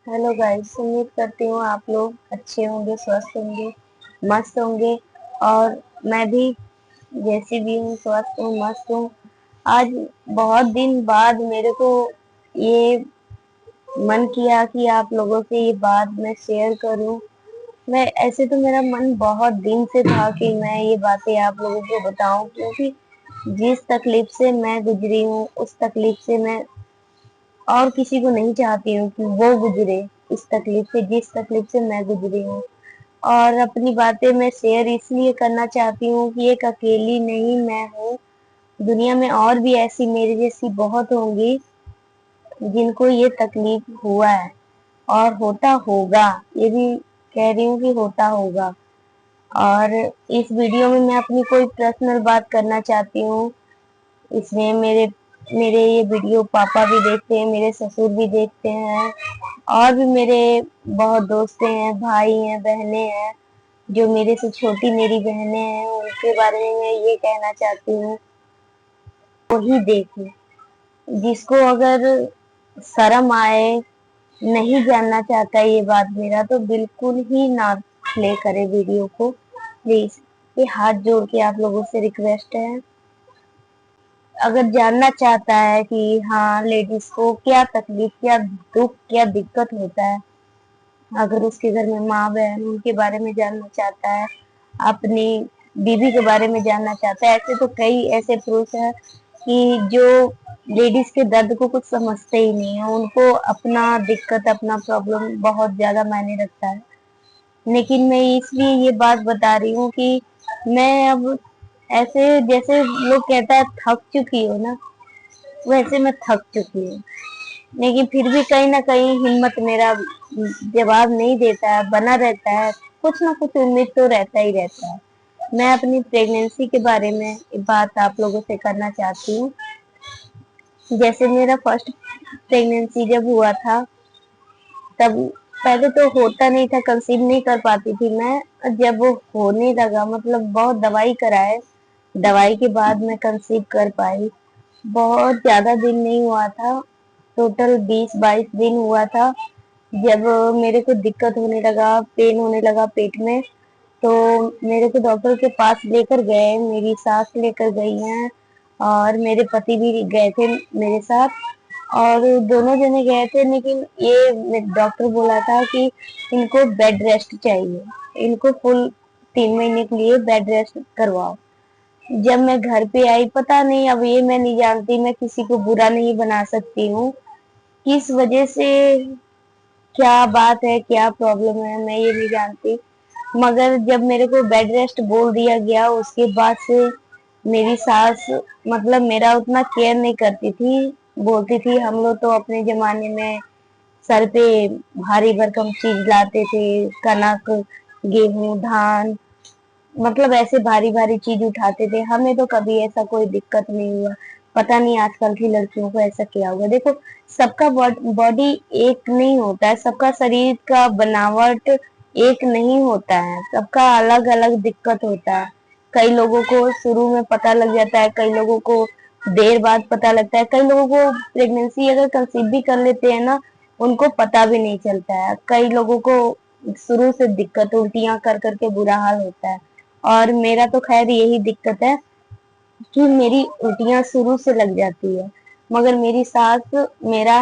Hello guys, उम्मीद करती हूँ आप लोग अच्छे होंगे, स्वस्थ होंगे, मस्त होंगे। और मैं भी जैसी भी हूँ, स्वस्थ हूँ, मस्त हूँ। आज बहुत दिन बाद मेरे को ये मन किया कि आप लोगों से ये बात मैं शेयर करूँ। मैं ऐसे तो मेरा मन बहुत दिन से था कि मैं ये बातें आप लोगों को बताऊं, क्योंकि जिस तकलीफ से मैं गुजरी हूँ उस तकलीफ से मैं और किसी को नहीं चाहती हूँ कि वो गुजरे इस तकलीफ से, जिस तकलीफ से मैं गुजरी हूँ। और अपनी बातें मैं शेयर इसलिए करना चाहती हूँ कि एक अकेली नहीं मैं हूँ, दुनिया में और भी ऐसी मेरे जैसी बहुत होंगी जिनको ये तकलीफ हुआ है और होता होगा। ये भी कह रही हूँ कि होता होगा। और इस वीडियो में मैं अपनी कोई पर्सनल बात करना चाहती हूँ। इसमें मेरे मेरे ये वीडियो पापा भी देखते हैं, मेरे ससुर भी देखते हैं, और भी मेरे बहुत दोस्त हैं, भाई हैं, बहनें हैं। जो मेरे से छोटी मेरी बहनें हैं उनके बारे में मैं ये कहना चाहती हूँ, वही देखे। जिसको अगर शर्म आए, नहीं जानना चाहता ये बात मेरा, तो बिल्कुल ही ना प्ले करे वीडियो को, प्लीज। ये हाथ जोड़ के आप लोगों से रिक्वेस्ट है। अगर जानना चाहता है कि हाँ, लेडीज को क्या तकलीफ, क्या दुख, क्या दिक्कत होता है, अगर उसके घर में माँ बहन, उनके बारे में जानना चाहता है, अपनी बीवी के बारे में जानना चाहता है। ऐसे तो कई ऐसे पुरुष हैं कि जो लेडीज के दर्द को कुछ समझते ही नहीं है, उनको अपना दिक्कत, अपना प्रॉब्लम बहुत ज्यादा मायने रखता है। लेकिन मैं इसलिए ये बात बता रही हूँ कि मैं अब ऐसे, जैसे लोग कहता है थक चुकी हो ना, वैसे मैं थक चुकी हूँ। लेकिन फिर भी कहीं ना कहीं हिम्मत मेरा जवाब नहीं देता है, बना रहता है। कुछ ना कुछ उम्मीद तो रहता ही रहता है। मैं अपनी प्रेगनेंसी के बारे में बात आप लोगों से करना चाहती हूँ। जैसे मेरा फर्स्ट प्रेगनेंसी जब हुआ था, तब पहले तो होता नहीं था, कंसीव नहीं कर पाती थी मैं। जब वो होने लगा, मतलब बहुत दवाई कराए, दवाई के बाद मैं कंसीव कर पाई। बहुत ज्यादा दिन नहीं हुआ था, टोटल 20-22 दिन हुआ था। जब मेरे को दिक्कत होने लगा, पेन होने लगा पेट में, तो मेरे को डॉक्टर के पास लेकर गए, मेरी सास लेकर गई हैं, और मेरे पति भी गए थे मेरे साथ। और दोनों जने गए थे, लेकिन ये डॉक्टर बोला था कि इनको बेड रेस्ट चाहिए, इनको फुल 3 महीने के लिए बेड रेस्ट करवाओ। जब मैं घर पे आई, पता नहीं, अब ये मैं नहीं जानती, मैं किसी को बुरा नहीं बना सकती हूँ, किस वजह से, क्या बात है, क्या प्रॉब्लम है, मैं ये नहीं जानती। मगर जब मेरे को बेड रेस्ट बोल दिया गया, उसके बाद से मेरी सास, मतलब मेरा उतना केयर नहीं करती थी। बोलती थी हम लोग तो अपने जमाने में सर पे भारी भरकम चीज लाते थे, कनक, गेहूं, धान, मतलब ऐसे भारी भारी चीज उठाते थे। हमें तो कभी ऐसा कोई दिक्कत नहीं हुआ। पता नहीं आजकल की लड़कियों को ऐसा क्या हुआ। देखो, सबका बॉडी एक नहीं होता है, सबका शरीर का बनावट एक नहीं होता है, सबका अलग अलग दिक्कत होता है। कई लोगों को शुरू में पता लग जाता है, कई लोगों को देर बाद पता लगता है, कई लोगों को प्रेगनेंसी अगर कंसीव भी कर लेते हैं ना, उनको पता भी नहीं चलता है। कई लोगों को शुरू से दिक्कत, उल्टियां कर करके बुरा हाल होता है। और मेरा तो खैर यही दिक्कत है कि मेरी उल्टियां शुरू से लग जाती है। मगर मेरी सास मेरा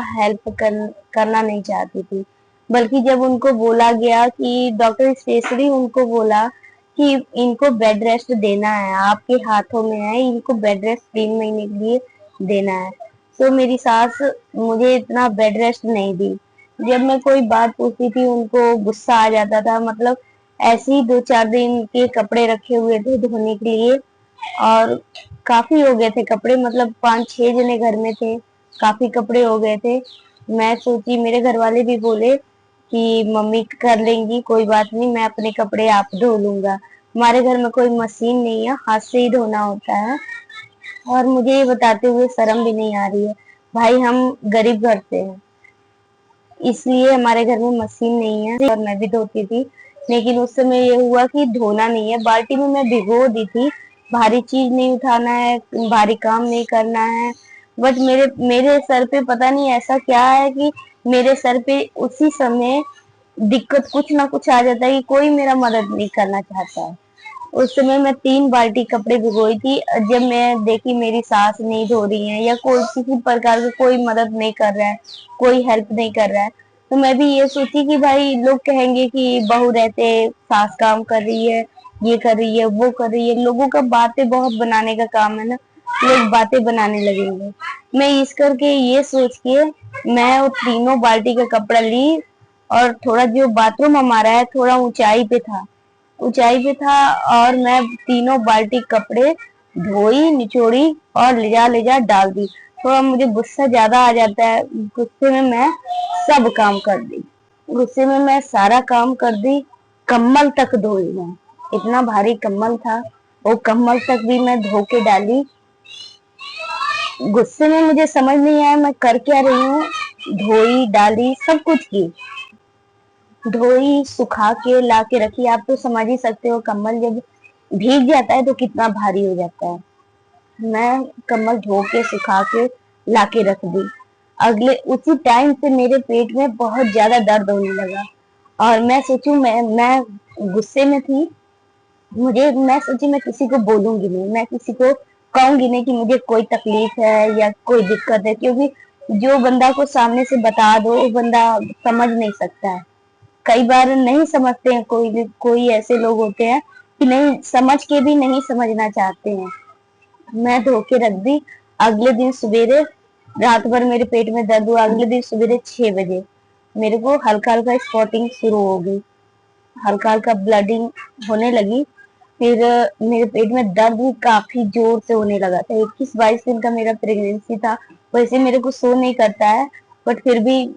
करना नहीं चाहती थी। बल्कि जब उनको बोला गया कि डॉक्टर स्पेशली उनको बोला कि इनको बेड रेस्ट देना है, आपके हाथों में है, इनको बेड रेस्ट 3 महीने के लिए देना है, तो मेरी सास मुझे इतना बेड रेस्ट नहीं दी। जब मैं कोई बात पूछती थी, उनको गुस्सा आ जाता था। मतलब ऐसे ही 2-4 दिन के कपड़े रखे हुए थे धोने के लिए, और काफी हो गए थे कपड़े, मतलब 5-6 जने घर में थे, काफी कपड़े हो गए थे। मैं सोची, मेरे घर वाले भी बोले कि मम्मी कर लेंगी, कोई बात नहीं, मैं अपने कपड़े आप धो लूंगा। हमारे घर में कोई मशीन नहीं है, हाथ से ही धोना होता है। और मुझे ये बताते हुए शर्म भी नहीं आ रही है, भाई हम गरीब घर से हैं, इसलिए हमारे घर में मशीन नहीं है, और मैं भी धोती थी। लेकिन उस समय ये हुआ कि धोना नहीं है, बाल्टी में मैं भिगो दी थी। भारी चीज नहीं उठाना है, भारी काम नहीं करना है, बट मेरे मेरे सर पे पता नहीं ऐसा क्या है कि मेरे सर पे उसी समय दिक्कत कुछ ना कुछ आ जाता है कि कोई मेरा मदद नहीं करना चाहता है। उस समय मैं 3 बाल्टी कपड़े भिगोई थी। जब मैं देखी मेरी सास नहीं धो रही है या कोई किसी प्रकार का कोई मदद नहीं कर रहा है, कोई हेल्प नहीं कर रहा है, तो मैं भी ये सोची कि भाई लोग कहेंगे कि बहू रहते सास काम कर रही है, ये कर रही है, वो कर रही है। लोगों का बातें बहुत बनाने का काम है ना, लोग बातें बनाने लगेंगे। मैं इस करके ये सोच के मैं वो तीनों बाल्टी का कपड़ा ली, और थोड़ा जो बाथरूम हमारा है थोड़ा ऊंचाई पे था, और मैं तीनों बाल्टी कपड़े धोई निचोड़ी और ले जा डाल दी। थोड़ा मुझे गुस्सा ज्यादा आ जाता है, गुस्से में मैं सब काम कर दी, गुस्से में मैं सारा काम कर दी। कम्बल तक धोई मैं, इतना भारी कम्बल था, वो कम्बल तक भी मैं धो के डाली। गुस्से में मुझे समझ नहीं आया मैं कर क्या रही हूँ। धोई डाली सब कुछ की, धोई सुखा के ला के रखी। आप तो समझ ही सकते हो कम्बल जब भीग जाता है तो कितना भारी हो जाता है। मैं कम्बल धो के सुखा के ला के रख दी। अगले उसी टाइम से मेरे पेट में बहुत ज्यादा दर्द होने लगा, और मैं सोचूं मैं गुस्से में थी। मैं सोची मैं किसी को बोलूंगी नहीं, मैं किसी को कहूंगी नहीं कि मुझे कोई तकलीफ है या कोई दिक्कत है, क्योंकि जो बंदा को सामने से बता दो वो बंदा समझ नहीं सकता है। कई बार नहीं समझते हैं, कोई ऐसे लोग होते हैं कि नहीं समझ के भी नहीं समझना चाहते हैं। मैं धो के रख दी। अगले दिन सवेरे, रात भर मेरे पेट में दर्द हुआ, अगले दिन सवेरे 6 बजे मेरे को हल्का हल्का स्पॉटिंग शुरू हो गई, हल्का हल्का ब्लडिंग होने लगी। फिर मेरे पेट में दर्द भी काफी जोर से होने लगा था। 21-22 दिन का मेरा प्रेगनेंसी था। वैसे मेरे को शो नहीं करता है, बट फिर भी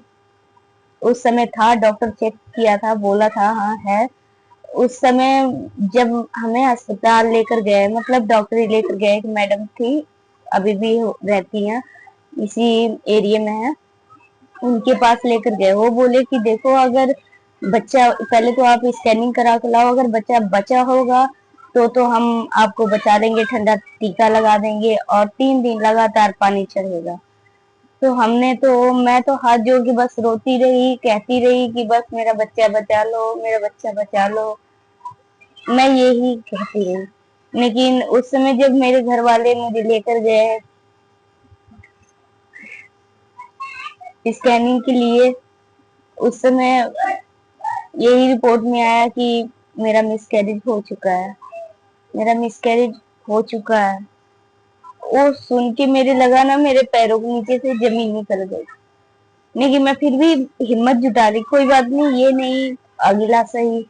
उस समय था, डॉक्टर चेक किया था, बोला था हाँ है। उस समय जब हमें अस्पताल लेकर गए, मतलब डॉक्टर लेकर गए, एक मैडम थी, अभी भी रहती हैं, इसी एरिया में है, उनके पास लेकर गए। वो बोले कि देखो अगर बच्चा, पहले तो आप स्कैनिंग करा के लाओ, अगर बच्चा बचा होगा तो हम आपको बचा देंगे, ठंडा टीका लगा देंगे और 3 दिन लगातार पानी चढ़ेगा। तो मैं तो हाथ जोड़ के बस रोती रही, कहती रही कि बस मेरा बच्चा बचा लो, मेरा बच्चा बचा लो। मैं यही कहती रही। लेकिन उस समय जब मेरे घर वाले मुझे लेकर गए स्कैनिंग के लिए, उस समय यही रिपोर्ट में आया कि मेरा मिसकैरेज हो चुका है, मेरा मिसकैरेज हो चुका है। वो सुन के मेरे लगा ना मेरे पैरों के नीचे से जमीन निकल गई। लेकिन मैं फिर भी हिम्मत जुटा ली, कोई बात नहीं, ये नहीं अगला सही।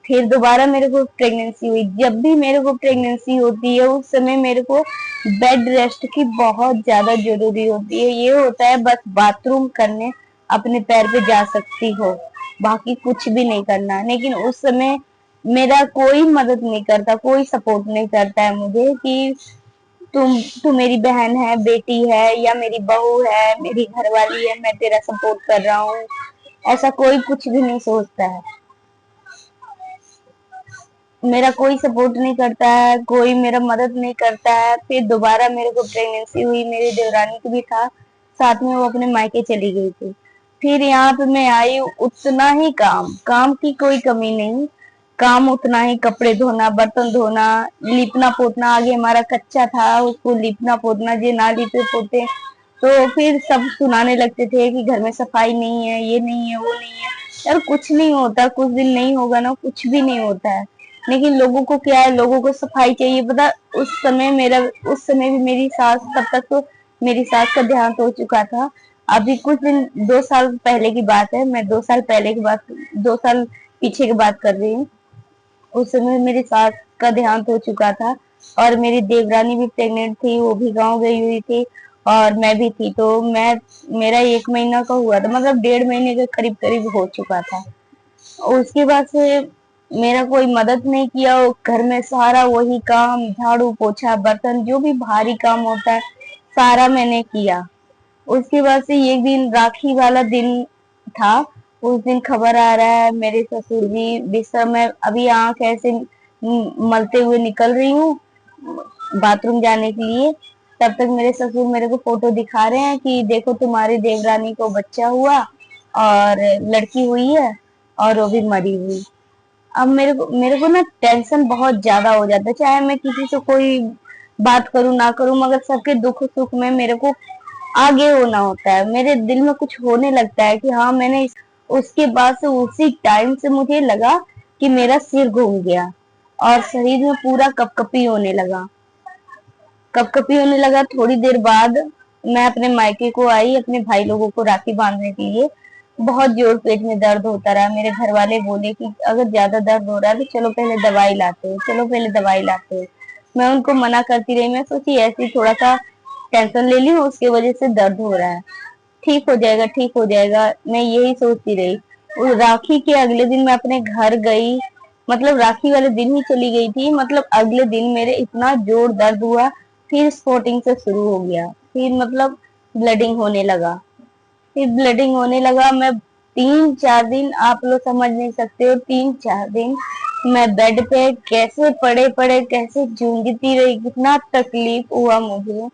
फिर दोबारा मेरे को प्रेगनेंसी हुई। जब भी मेरे को प्रेगनेंसी होती है उस समय मेरे को बेड रेस्ट की बहुत ज्यादा जरूरी होती है। ये होता है बस बाथरूम करने अपने पैर पे जा सकती हो, बाकी कुछ भी नहीं करना। लेकिन उस समय मेरा कोई मदद नहीं करता, कोई सपोर्ट नहीं करता है मुझे कि तू मेरी बहन है, बेटी है, या मेरी बहू है, मेरी घरवाली है, मैं तेरा सपोर्ट कर रहा हूँ। ऐसा कोई कुछ भी नहीं सोचता है। मेरा कोई सपोर्ट नहीं करता है, कोई मेरा मदद नहीं करता है। फिर दोबारा मेरे को प्रेगनेंसी हुई, मेरी देवरानी को भी था साथ में, वो अपने मायके चली गई थी। फिर यहाँ पे मैं आई, उतना ही काम की कोई कमी नहीं, काम उतना ही, कपड़े धोना, बर्तन धोना, लिपना पोतना। आगे हमारा कच्चा था, उसको लिपना पोतना, जे ना लिपे पोते तो फिर सब सुनाने लगते थे कि घर में सफाई नहीं है, ये नहीं है, वो नहीं है। यार कुछ नहीं होता, कुछ दिन नहीं होगा ना, कुछ भी नहीं होता है। लेकिन लोगों को क्या है, लोगों को सफाई चाहिए। पता उस समय भी मेरी सास, तब तक तो मेरी सास का देहांत हो चुका था। अभी कुछ दिन 2 साल पहले की बात है, मैं 2 साल पहले की बात, 2 साल पीछे की बात कर रही हूँ। उस समय मेरी सास का देहांत हो चुका था, और मेरी देवरानी भी प्रेग्नेंट थी, वो भी गांव गई हुई थी, और मैं भी थी। तो मेरा 1 महीना का हुआ था, मतलब 1.5 महीने के करीब करीब हो चुका था। उसके बाद से मेरा कोई मदद नहीं किया। घर में सारा वही काम, झाड़ू पोछा बर्तन, जो भी भारी काम होता है सारा मैंने किया। उसके बाद से एक दिन राखी वाला दिन था। उस दिन खबर आ रहा है मेरे ससुर जी बिस्तर में, अभी आंख ऐसे मलते हुए निकल रही हूँ बाथरूम जाने के लिए, तब तक मेरे ससुर मेरे को फोटो दिखा रहे हैं कि देखो तुम्हारी देवरानी को बच्चा हुआ और लड़की हुई है और वो भी मरी हुई। अब मेरे को ना टेंशन बहुत ज्यादा हो जाता है, चाहे मैं किसी से कोई बात करूं ना करूं, मगर सबके दुख सुख में मेरे को आगे होना होता है। मेरे दिल में कुछ होने लगता है कि हाँ उसके बाद से उसी टाइम से मुझे लगा कि मेरा सिर घूम गया और शरीर में पूरा कपकपी होने लगा। कपकपी होने लगा। थोड़ी देर बाद मैं अपने मायके को आई अपने भाई लोगों को राखी बांधने के लिए। बहुत जोर पेट में दर्द होता रहा। मेरे घर वाले बोले कि अगर ज्यादा दर्द हो रहा है तो चलो पहले दवाई लाते हैं, चलो पहले दवाई लाते हैं। मैं उनको मना करती रही। मैं सोची ऐसे थोड़ा सा टेंशन ले ली उसकी वजह से दर्द हो रहा है, ठीक हो जाएगा ठीक हो जाएगा, मैं यही सोचती रही। और राखी के अगले दिन मैं अपने घर गई, मतलब राखी वाले दिन ही चली गई थी, मतलब अगले दिन मेरे इतना जोर दर्द हुआ। फिर स्पॉटिंग से शुरू हो गया, फिर मतलब ब्लडिंग होने लगा। फिर ब्लडिंग होने लगा। मैं 3-4 दिन, आप लोग समझ नहीं सकते हो, 3-4 दिन मैं बेड पे कैसे पड़े पड़े कैसे जूझती रही। कितना तकलीफ हुआ मुझे,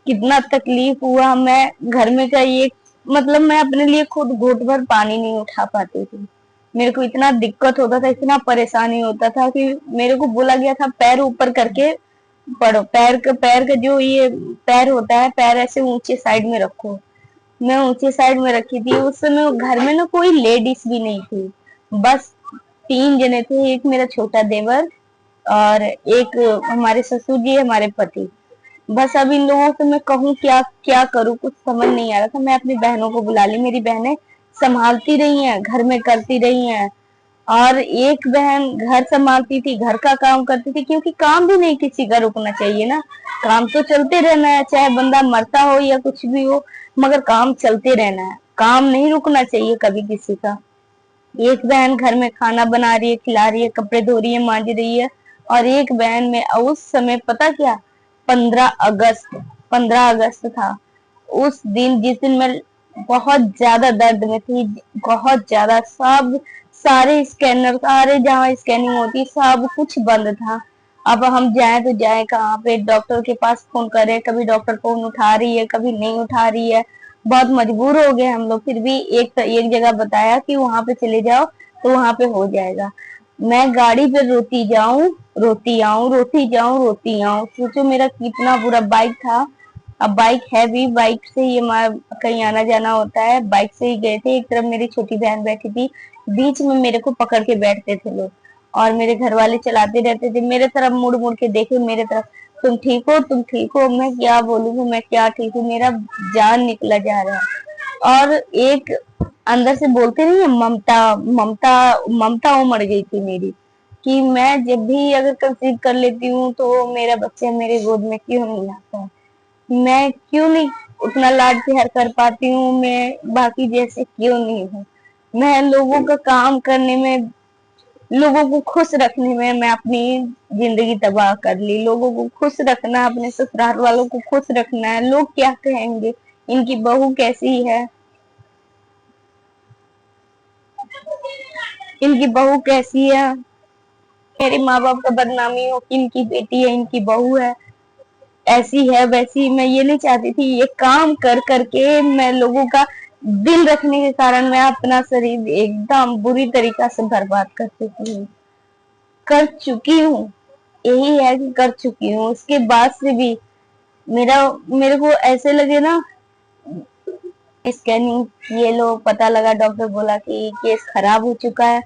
कितना तकलीफ हुआ। मैं घर में का ये मतलब मैं अपने लिए खुद घूंट भर पानी नहीं उठा पाती थी। मेरे को इतना दिक्कत होता था, इतना परेशानी होता था कि मेरे को बोला गया था पैर ऊपर करके पढ़ो, पैर का जो ये पैर होता है, पैर ऐसे ऊंचे साइड में रखो। मैं ऊंचे साइड में रखी थी। उस समय घर में ना कोई लेडीज भी नहीं थी, बस 3 जने थे। एक मेरा छोटा देवर और एक हमारे ससुर जी, हमारे पति। बस अब इन लोगों से मैं कहूँ क्या क्या करूँ, कुछ समझ नहीं आ रहा था। मैं अपनी बहनों को बुला ली, मेरी बहनें संभालती रही हैं, घर में करती रही हैं। और एक बहन घर संभालती थी, घर का काम करती थी, क्योंकि काम भी नहीं किसी का रुकना चाहिए ना। काम तो चलते रहना है, चाहे बंदा मरता हो या कुछ भी हो, मगर काम चलते रहना है, काम नहीं रुकना चाहिए कभी किसी का। एक बहन घर में खाना बना रही है, खिला रही है, कपड़े धो रही है, मांज रही है। और एक बहन में उस समय पता क्या, 15 अगस्त, 15 अगस्त था उस दिन, जिस दिन मैं बहुत ज्यादा दर्द में थी, बहुत ज्यादा। सब सारे स्कैनर, सारे जहाँ स्कैनिंग होती सब कुछ बंद था। अब हम जाए तो जाए कहाँ पे, डॉक्टर के पास फोन करें, कभी डॉक्टर फोन उठा रही है कभी नहीं उठा रही है। बहुत मजबूर हो गए हम लोग। फिर भी एक जगह बताया कि वहां पे चले जाओ तो वहां पे हो जाएगा। मैं गाड़ी पे रोती जाऊं, रोती आऊं, रोती जाऊं, रोती आऊं। सोचो मेरा कितना बुरा। बाइक था, अब बाइक है भी, बाइक से ही हमारा कहीं आना जाना होता है, बाइक से ही गए थे। एक तरफ मेरी छोटी बहन बैठी थी, बीच में मेरे को पकड़ के बैठते थे लोग, और मेरे घर वाले चलाते रहते थे, मेरे तरफ मुड़ मुड़ के देखे, मेरे तरफ, तुम ठीक हो तुम ठीक हो। मैं क्या बोलूं, मैं क्या ठीक हूँ, मेरा जान निकला जा रहा है। और एक अंदर से बोलते नहीं है, ममता, ममता, ममता उमड़ गई थी मेरी, कि मैं जब भी अगर कंसीव कर लेती हूँ तो मेरा बच्चा मेरे गोद में क्यों नहीं आता है, मैं क्यों नहीं उतना लाड प्यार कर पाती हूँ, मैं बाकी जैसे क्यों नहीं हूँ। मैं लोगों का काम करने में, लोगों को खुश रखने में मैं अपनी जिंदगी तबाह कर ली। लोगों को खुश रखना, अपने ससुराल वालों को खुश रखना है, लोग क्या कहेंगे, इनकी बहू कैसी है, इनकी बहू कैसी है, मेरे माँ बाप का बदनामी हो कि इनकी बेटी है, इनकी बहू है, ऐसी है वैसी। मैं ये नहीं चाहती थी। ये काम कर करके मैं लोगों का दिल रखने के कारण मैं अपना शरीर एकदम बुरी तरीका से बर्बाद कर चुकी हूँ, कर चुकी हूँ। यही है कि कर चुकी हूँ। उसके बाद से भी मेरा मेरे को ऐसे लगे ना, स्कैनिंग ये लो, पता लगा, डॉक्टर बोला कि केस खराब हो चुका है।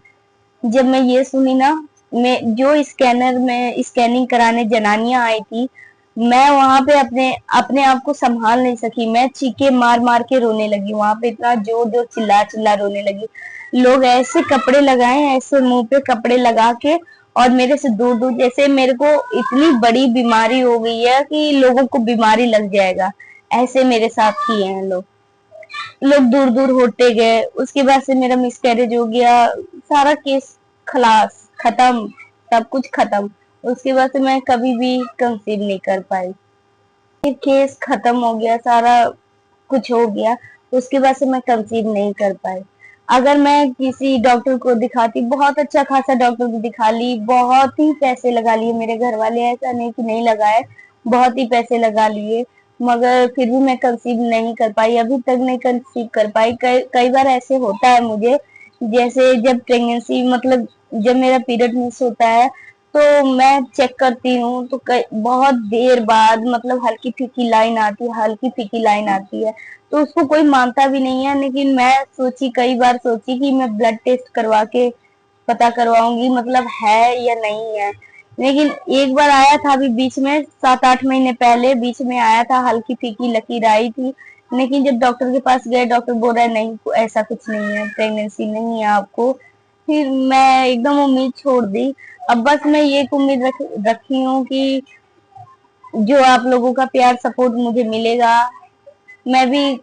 जब मैं ये सुनी ना, मैं जो स्कैनर में स्कैनिंग कराने जनानियां आई थी, मैं वहां पे अपने अपने आप को संभाल नहीं सकी। मैं चीखे मार मार के रोने लगी वहां पे, इतना जोर जोर चिल्ला चिल्ला रोने लगी। लोग ऐसे कपड़े लगाए, ऐसे मुंह पे कपड़े लगा के, और मेरे से दूर दूर, जैसे मेरे को इतनी बड़ी बीमारी हो गई है कि लोगों को बीमारी लग जाएगा, ऐसे मेरे साथ किए हैं लोग। लोग दूर दूर होते गए। उसके बाद से मेरा मिसकैरेज हो गया, सारा केस खलास, खत्म, सब कुछ खत्म। उसके बाद से मैं कभी भी कंसीव नहीं कर पाई। फिर केस खत्म हो गया, सारा कुछ हो गया, उसके बाद से मैं कंसीव नहीं कर पाई। अगर मैं किसी डॉक्टर को दिखाती, बहुत अच्छा खासा डॉक्टर को दिखा ली, बहुत ही पैसे लगा लिए मेरे घर वाले, ऐसा नहीं कि नहीं लगाए, बहुत ही पैसे लगा लिए, मगर फिर भी मैं कंसीव नहीं कर पाई, अभी तक नहीं कंसीव कर पाई। कई बार ऐसे होता है मुझे, जैसे जब प्रेगनेंसी मतलब जब मेरा पीरियड मिस होता है तो मैं चेक करती हूँ तो बहुत देर बाद मतलब हल्की फीकी लाइन आती है, हल्की फीकी लाइन आती है, तो उसको कोई मानता भी नहीं है। लेकिन मैं सोची, कई बार सोची कि मैं ब्लड टेस्ट करवा के पता करवाऊंगी मतलब है या नहीं है। लेकिन एक बार आया था अभी बीच में 7-8 महीने पहले, बीच में आया था, हल्की फीकी लकीर आई थी। लेकिन जब डॉक्टर के पास गए, डॉक्टर बोल रहा है नहीं ऐसा कुछ नहीं है, प्रेगनेंसी नहीं है आपको। फिर मैं एकदम उम्मीद छोड़ दी। अब बस मैं ये उम्मीद रखी हूँ कि जो आप लोगों का प्यार सपोर्ट मुझे मिलेगा, मैं भी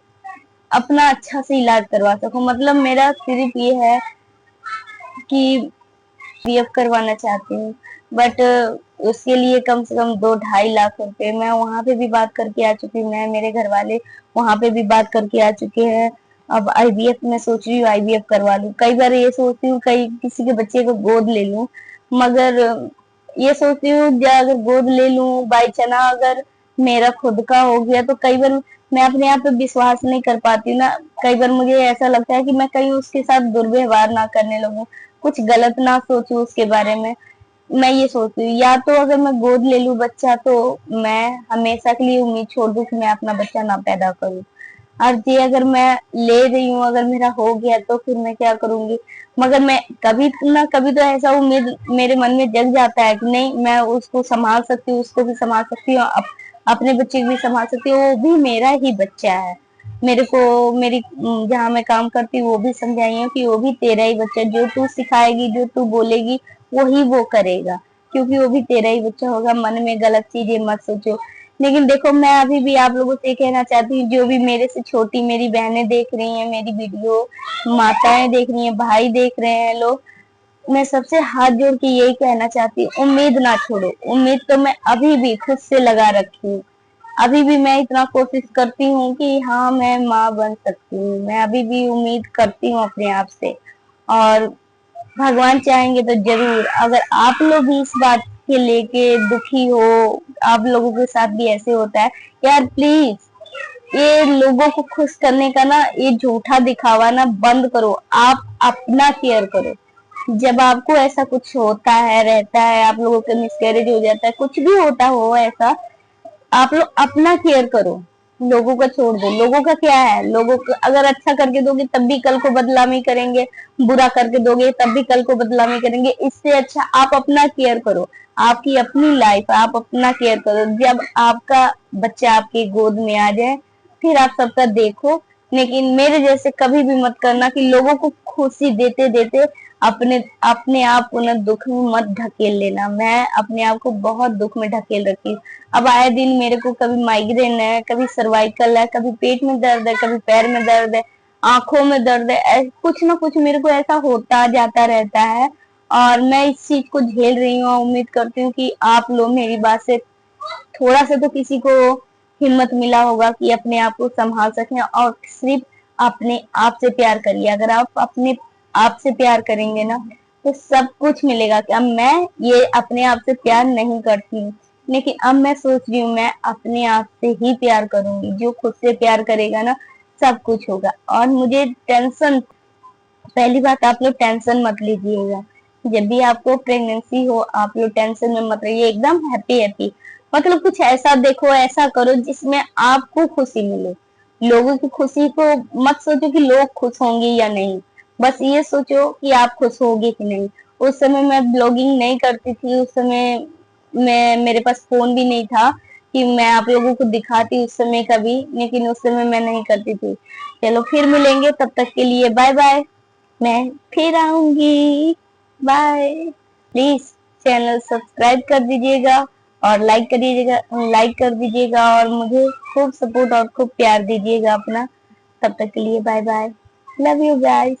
अपना अच्छा से इलाज करवा सकूं। मतलब मेरा सिर्फ ये है कि आईवीएफ करवाना चाहती हूँ, बट उसके लिए कम से कम 2-2.5 लाख रुपए मैं वहां पे भी बात करके आ चुकी हूँ, मैं मेरे घर वाले वहां पे भी बात करके आ चुके हैं। अब आईवीएफ मैं सोच रही हूँ आईवीएफ करवा लूं। कई बार ये सोचती हूँ कई किसी के बच्चे को गोद ले लूं, मगर ये सोचती हूँ अगर गोद ले लूं बाई चना अगर मेरा खुद का हो गया तो कई बार मैं अपने आप पे विश्वास नहीं कर पाती हूँ ना। कई बार मुझे ऐसा लगता है कि मैं कहीं उसके साथ दुर्व्यवहार ना करने लगूं, कुछ गलत ना सोचूं उसके बारे में। मैं ये सोचती हूँ या तो अगर मैं गोद ले लूं बच्चा तो मैं हमेशा के लिए उम्मीद छोड़ दूं कि मैं अपना बच्चा ना पैदा करूं। और जी अगर मैं ले रही हूँ, अगर मेरा हो गया तो फिर मैं क्या करूंगी। मगर मैं कभी ना कभी तो ऐसा उम्मीद मेरे मन में जग जाता है कि नहीं मैं उसको संभाल सकती हूँ, उसको भी संभाल सकती हूँ, अपने बच्चे को भी संभाल सकती हूँ, वो भी मेरा ही बच्चा है। मेरे को मेरी जहाँ मैं काम करती हूँ वो भी समझाई है कि वो भी तेरा ही बच्चा है, जो तू सिखाएगी जो तू बोलेगी वही वो करेगा, क्योंकि वो भी तेरा ही बच्चा होगा। मन में गलत चीजें मत सोचो। लेकिन देखो मैं अभी भी आप लोगों से कहना चाहती हूँ, जो भी मेरे से छोटी मेरी बहनें देख रही हैं मेरी वीडियो, माताएं देख रही हैं, भाई देख रहे हैं लोग, मैं सबसे हाथ जोड़ के यही कहना चाहती हूँ उम्मीद ना छोड़ो। उम्मीद तो मैं अभी भी खुद से लगा रखी हूँ, अभी भी मैं इतना कोशिश करती हूँ कि हाँ मैं माँ बन सकती हूँ, मैं अभी भी उम्मीद करती हूँ अपने आप से। और भगवान चाहेंगे तो जरूर, अगर आप लोग भी इस बात के लेके दुखी हो, आप लोगों के साथ भी ऐसे होता है, यार प्लीज ये लोगों को खुश करने का ना ये झूठा दिखावा ना बंद करो। आप अपना केयर करो। जब आपको ऐसा कुछ होता है रहता है, आप लोगों का मिसकैरेज हो जाता है, कुछ भी होता हो ऐसा, आप लोग अपना केयर करो, लोगों का छोड़ दो। लोगों का क्या है, लोगों को अगर अच्छा करके दोगे तब भी कल को बदनामी करेंगे, बुरा करके दोगे तब भी कल को बदनामी करेंगे। इससे अच्छा आप अपना केयर करो, आपकी अपनी लाइफ, आप अपना केयर करो। जब आपका बच्चा आपकी गोद में आ जाए फिर आप सबका देखो। लेकिन मेरे जैसे कभी भी मत करना कि लोगों को खुशी देते देते अपने अपने आप को न दुख में मत ढकेल लेना। मैं अपने आप को बहुत दुख में ढकेल रखी। अब आए दिन मेरे को कभी माइग्रेन है, कभी सर्वाइकल है, कभी पेट में दर्द है, कभी पैर में दर्द है, आंखों में दर्द है, कुछ ना कुछ मेरे को ऐसा होता जाता रहता है। और मैं इस चीज को झेल रही हूँ। उम्मीद करती हूँ कि आप लोग मेरी बात से थोड़ा सा तो किसी को हिम्मत मिला होगा कि अपने आप को संभाल सकें। और सिर्फ अपने आप से प्यार करिए। अगर आप अपने आप से प्यार करेंगे ना तो सब कुछ मिलेगा। कि अब मैं ये अपने आप से प्यार नहीं करती हूँ, लेकिन अब मैं सोच रही हूँ मैं अपने आप से ही प्यार करूंगी। जो खुद से प्यार करेगा ना सब कुछ होगा। और मुझे टेंशन, पहली बात आप लोग टेंशन मत लीजिएगा। जब भी आपको प्रेगनेंसी हो आप लोग टेंशन में मत रहिए, एकदम हैप्पी हैप्पी। मतलब कुछ ऐसा देखो, ऐसा करो जिसमें आपको खुशी मिले। लोगों की खुशी को मत सोचो कि लोग खुश होंगे या नहीं, बस ये सोचो कि आप खुश होगे कि नहीं। उस समय मैं ब्लॉगिंग नहीं करती थी, उस समय मैं मेरे पास फोन भी नहीं था कि मैं आप लोगों को दिखाती उस समय कभी, लेकिन उस समय मैं नहीं करती थी। चलो फिर मिलेंगे, तब तक के लिए बाय बाय। मैं फिर आऊंगी। बाय। प्लीज चैनल सब्सक्राइब कर दीजिएगा और लाइक कर दीजिएगा और मुझे खूब सपोर्ट और खूब प्यार दीजिएगा अपना। तब तक के लिए bye bye. Love you guys.